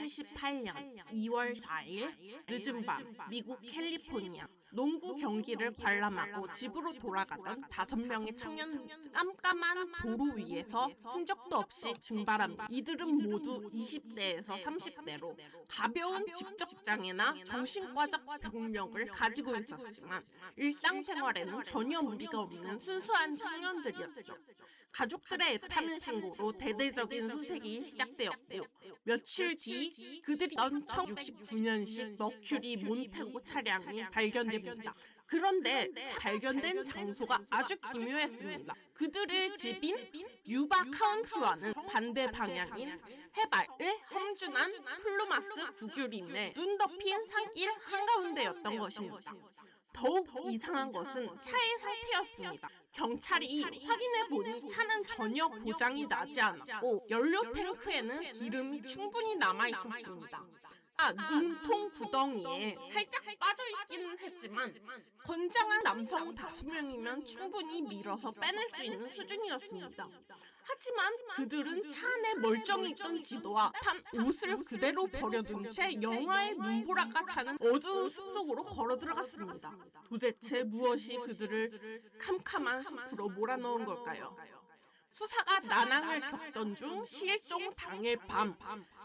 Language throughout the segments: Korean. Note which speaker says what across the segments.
Speaker 1: 1978년 2월 4일 늦은 밤 미국 캘리포니아 농구 경기를 관람하고 집으로 돌아가던 5명의 청년 깜깜한 도로 위에서 흔적도 없이 증발합니다. 이들은 모두 20대에서 30대로 가벼운 직접장애나 정신과적 병력을 가지고 있었지만 일상생활에는 전혀 무리가 없는 순수한 청년들이었죠. 가족들의 애타는 신고로 대대적인 수색이 시작되었고 며칠 뒤 그들이 던 1969년식 머큐리 몬테고 차량이 발견됩니다. 그런데 발견된 장소가 아주 기묘했습니다. 그들의 집인 유바 카운티와는 반대 방향인 해발의 험준한 플루마스 구규림의 눈 덮인 산길 한가운데였던 것입니다. 더욱 이상한 것은 차의 상태였습니다. 경찰이 확인해보니 차는 전혀 고장이 나지 않았고 연료 탱크에는 기름이 충분히 남아있었습니다. 눈통 구덩이에 살짝 빠져있기는 했지만 건장한 남성 5명이면 충분히 밀어서 빼낼 수 있는 수준이었습니다. 하지만 그들은 차 안에 멀쩡히 있던 지도와 탄 옷을 그대로 버려둔 채 영하의 눈보라가 차는 어두운 숲속으로 걸어 들어갔습니다. 도대체 무엇이 그들을 캄캄한 숲으로 몰아넣은 걸까요? 수사가 난항을 겪던 중 실종 당일 밤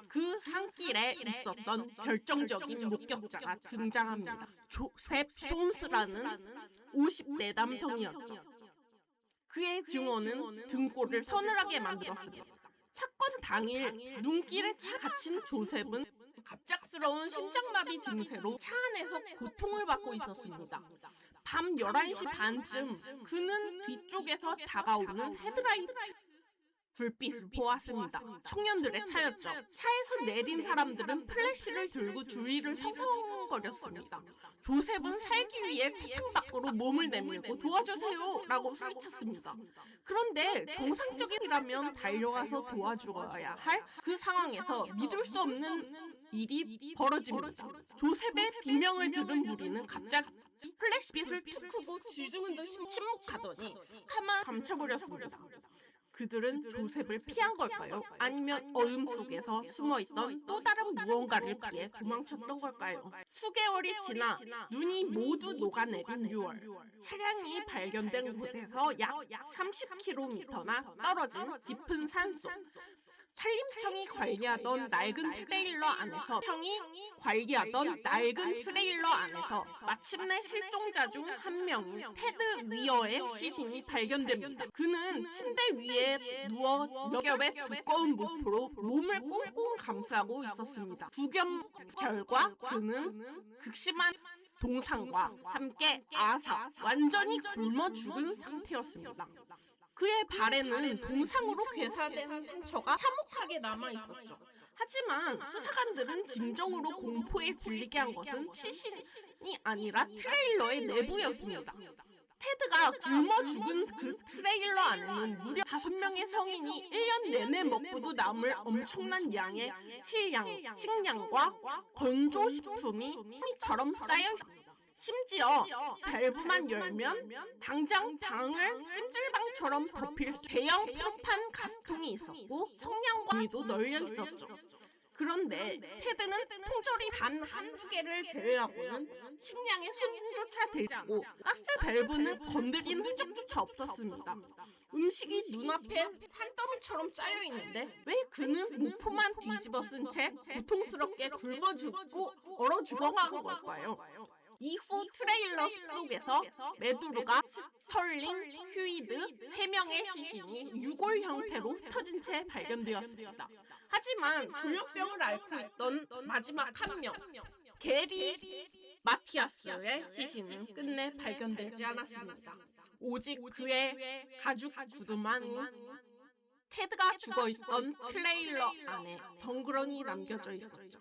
Speaker 1: 그 산길에 있었던 결정적인 목격자가 등장합니다. 조셉 솜스라는 50대 남성이었죠. 그의 증언은 등골을 서늘하게 만들었습니다. 사건 당일 눈길에 차 갇힌 조셉은 갑작스러운 심장마비 증세로 차 안에서 고통을 받고 있었습니다. 밤 11시 반쯤 그는 뒤쪽에서 다가오는 헤드라이트 불빛을 보았습니다. 청년들의 차였죠. 차에서 내린 사람들은 플래시를 들고 주위를 서성거렸습니다. 조셉은 살기 위해 차창 밖으로 몸을 내밀고 도와주세요 라고 소리쳤습니다. 그런데 정상적이라면 달려가서 도와주어야 할 그 상황에서 믿을 수 없는 일이 벌어집니다. 조셉의 비명을 들은 무리는 갑자기 플래시빛을 툭 끄고 쥐죽은 듯이 침묵하더니 가만 감춰버렸습니다. 그들은 조셉을 피한 걸까요? 아니면 어둠 속에서 숨어있던 또 다른 무언가를 피해 도망쳤던 걸까요? 수개월이 지나 눈이 모두 녹아내린 6월 차량이 발견된 곳에서 약 30km나 떨어진 깊은 산속 산림청이 관리하던 낡은 트레일러 안에서 마침내 실종자 중 한 명인 테드 위어의 시신이 발견됩니다. 그는 침대 위에 누워 몇 겹의 두꺼운 모포로 몸을 꽁꽁 감싸고 있었습니다. 구경 결과 그는 극심한 동상과 함께 완전히 굶어 죽은 상태였습니다. 그의 발에는 동상으로 괴사된 상처가 참혹하게 남아있었죠. 하지만 수사관들은 진정으로 공포에 질리게 한 것은 시신이 아니라 트레일러의 내부였습니다. 테드가 굶어 죽은 그 트레일러 안에는 무려 5명의 성인이 1년 내내 먹고도 남을 엄청난 양의 식량과 건조식품이 호미처럼 쌓여 있습니다. 심지어 밸브만 열면 당장 방을 찜질방처럼 덮일 대형 평판 가스통이 있었고 성냥과 위도 널려 있었죠. 그런데 테드는 통조림 단 한두 개를 제외하고는 식량에 손조차 대고 가스 밸브는 건드린 흔적조차 없었습니다. 음식이 눈앞에 산더미처럼 쌓여 있는데 왜 그는 모포만 뒤집어 쓴 채 고통스럽게 굶어 죽고 얼어 죽어간 걸까요? 이후 트레일러 숲속에서 메두르가, 스털링, 휴이드 3명의 시신이 유골 형태로 흩어진 채 발견되었습니다. 하지만 조현병을 앓고 있던 마지막 한 명, 게리 마티아스의 시신은 끝내 발견되지 않았습니다. 오직 그의 가죽 구두만이 테드가 죽어있던 트레일러 안에 덩그러니 남겨져 있었죠.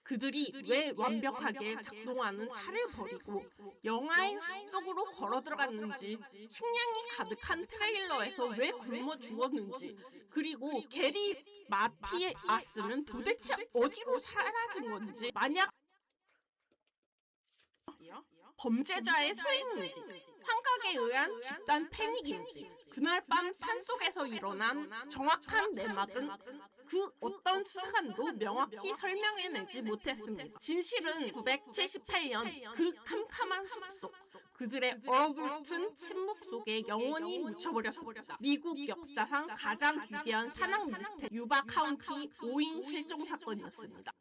Speaker 1: 그들이 왜 완벽하게 작동하는 차를 버리고 영하의 숲속으로 걸어 들어갔는지, 식량이 가득한 트레일러에서 왜 굶어 죽었는지, 그리고 게리 마티아스는 도대체 어디로 사라진 건지, 만약 범죄자의 소행인지, 환각에 의한 집단 패닉인지, 그날 밤 산속에서 일어난 정확한 내막은 그 어떤 수사관도 명확히 설명해내지 못했습니다. 진실은 978년 그 캄캄한 숲속, 그들의 얼어붙은 침묵 속에 영원히 묻혀버렸습니다. 미국 역사상 가장 기괴한 산악 미스테리, 유바 카운티 5인 실종 사건이었습니다.